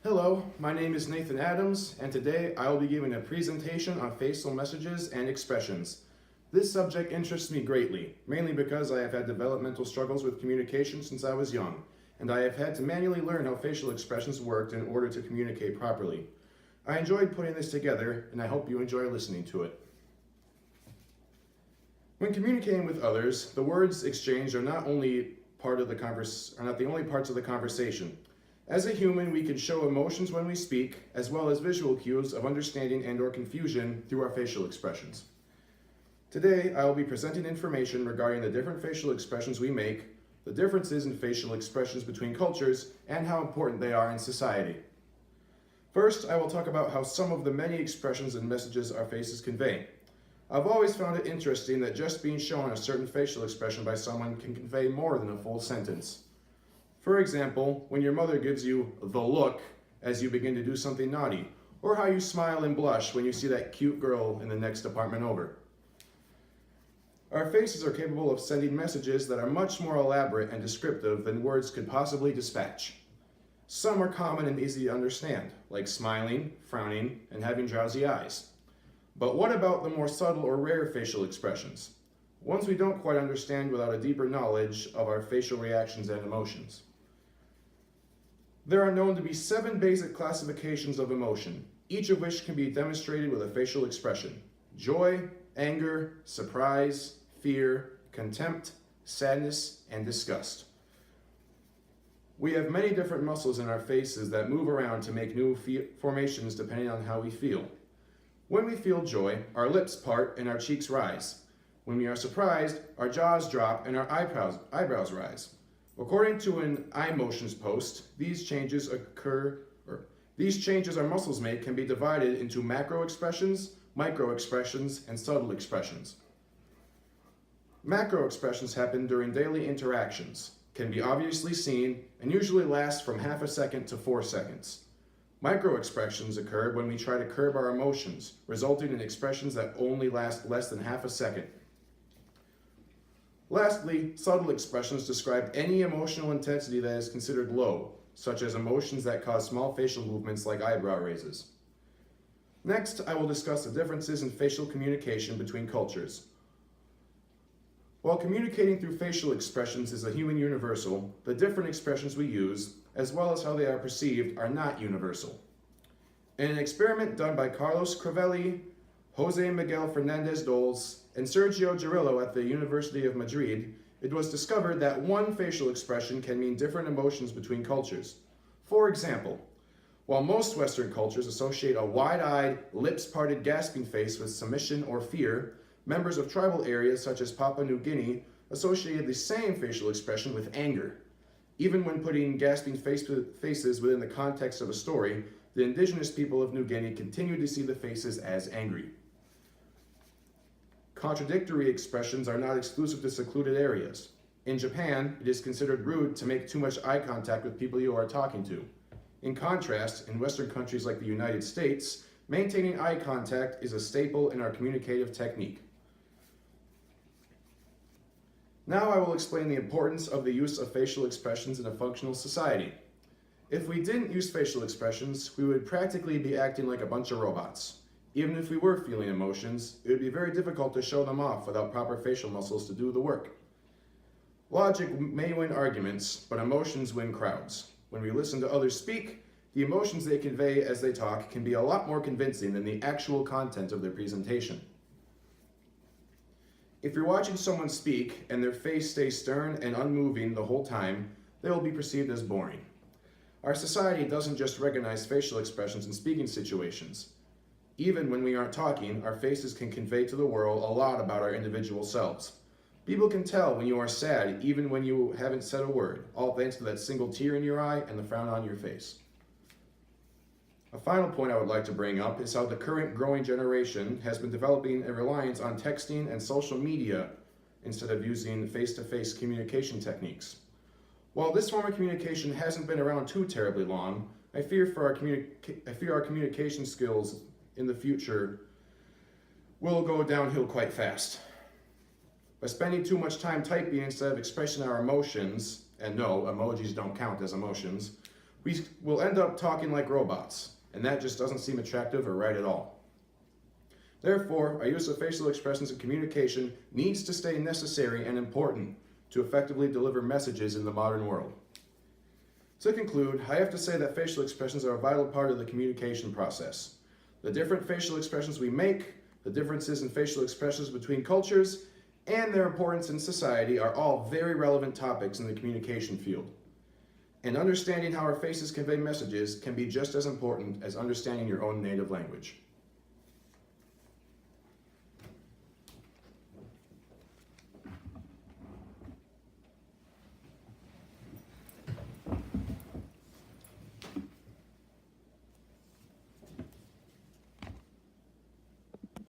Hello, my name is Nathan Adams, and today I will be giving a presentation on facial messages and expressions. This subject interests me greatly, mainly because I have had developmental struggles with communication since I was young, and I have had to manually learn how facial expressions worked in order to communicate properly. I enjoyed putting this together, and I hope you enjoy listening to it. When communicating with others, the words exchanged are not the only parts of the conversation. As a human, we can show emotions when we speak, as well as visual cues of understanding and/or confusion through our facial expressions. Today, I will be presenting information regarding the different facial expressions we make, the differences in facial expressions between cultures, and how important they are in society. First, I will talk about how some of the many expressions and messages our faces convey. I've always found it interesting that just being shown a certain facial expression by someone can convey more than a full sentence. For example, when your mother gives you the look as you begin to do something naughty, or how you smile and blush when you see that cute girl in the next apartment over. Our faces are capable of sending messages that are much more elaborate and descriptive than words could possibly dispatch. Some are common and easy to understand, like smiling, frowning, and having drowsy eyes. But what about the more subtle or rare facial expressions? Ones we don't quite understand without a deeper knowledge of our facial reactions and emotions. There are known to be 7 basic classifications of emotion, each of which can be demonstrated with a facial expression: joy, anger, surprise, fear, contempt, sadness, and disgust. We have many different muscles in our faces that move around to make new formations depending on how we feel. When we feel joy, our lips part and our cheeks rise. When we are surprised, our jaws drop and our eyebrows rise. According to an iMotions post, these changes our muscles make can be divided into macro expressions, micro expressions, and subtle expressions. Macro expressions happen during daily interactions, can be obviously seen, and usually last from half a second to 4 seconds. Micro expressions occur when we try to curb our emotions, resulting in expressions that only last less than half a second. Lastly, subtle expressions describe any emotional intensity that is considered low, such as emotions that cause small facial movements like eyebrow raises. Next, I will discuss the differences in facial communication between cultures. While communicating through facial expressions is a human universal, the different expressions we use, as well as how they are perceived, are not universal. In an experiment done by Carlos Crivelli, Jose Miguel Fernandez Doles, and Sergio Girillo at the University of Madrid, it was discovered that one facial expression can mean different emotions between cultures. For example, while most Western cultures associate a wide-eyed, lips-parted gasping face with submission or fear, members of tribal areas such as Papua New Guinea associated the same facial expression with anger. Even when putting gasping faces within the context of a story, the indigenous people of New Guinea continued to see the faces as angry. Contradictory expressions are not exclusive to secluded areas. In Japan, it is considered rude to make too much eye contact with people you are talking to. In contrast, in Western countries like the United States, maintaining eye contact is a staple in our communicative technique. Now I will explain the importance of the use of facial expressions in a functional society. If we didn't use facial expressions, we would practically be acting like a bunch of robots. Even if we were feeling emotions, it would be very difficult to show them off without proper facial muscles to do the work. Logic may win arguments, but emotions win crowds. When we listen to others speak, the emotions they convey as they talk can be a lot more convincing than the actual content of their presentation. If you're watching someone speak and their face stays stern and unmoving the whole time, they will be perceived as boring. Our society doesn't just recognize facial expressions in speaking situations. Even when we aren't talking, our faces can convey to the world a lot about our individual selves. People can tell when you are sad even when you haven't said a word, all thanks to that single tear in your eye and the frown on your face. A final point I would like to bring up is how the current growing generation has been developing a reliance on texting and social media instead of using face-to-face communication techniques. While this form of communication hasn't been around too terribly long, I fear our communication skills in the future will go downhill quite fast. By spending too much time typing instead of expressing our emotions, and no, emojis don't count as emotions, we will end up talking like robots, and that just doesn't seem attractive or right at all. Therefore, our use of facial expressions in communication needs to stay necessary and important to effectively deliver messages in the modern world. To conclude, I have to say that facial expressions are a vital part of the communication process. The different facial expressions we make, the differences in facial expressions between cultures, and their importance in society are all very relevant topics in the communication field. And understanding how our faces convey messages can be just as important as understanding your own native language.